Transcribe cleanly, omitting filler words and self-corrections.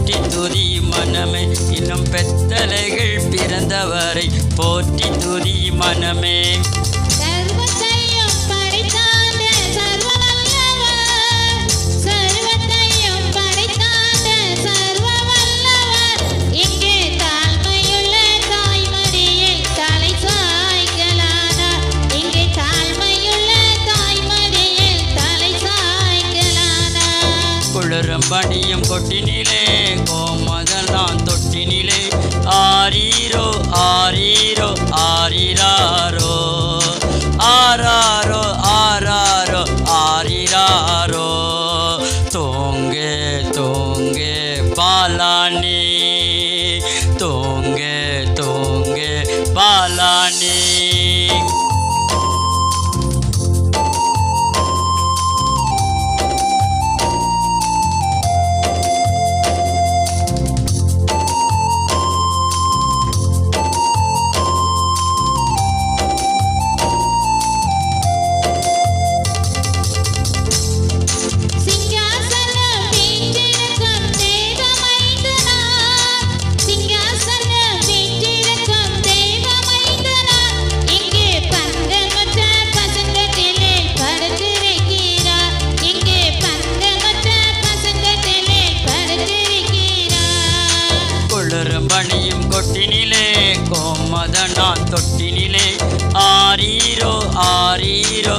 போற்றி துதி மனமே இன்னும் பெத்தலைகள் பிறந்தவரை போற்றி துதி மனமே பணியும் கொட்டினிலே கோமதனான் தொட்டினிலே ஆரீரோ ஆரீரோ ஆரிராரோ ஆராரோ ஆராரோ ஆரிராரோ தோங்கே தோங்கே பாலானி தோங்கே தோங்கே பாலானி பணியும் கொட்டினிலே கோமதனான் தொட்டினிலே ஆரீரோ ஆரீரோ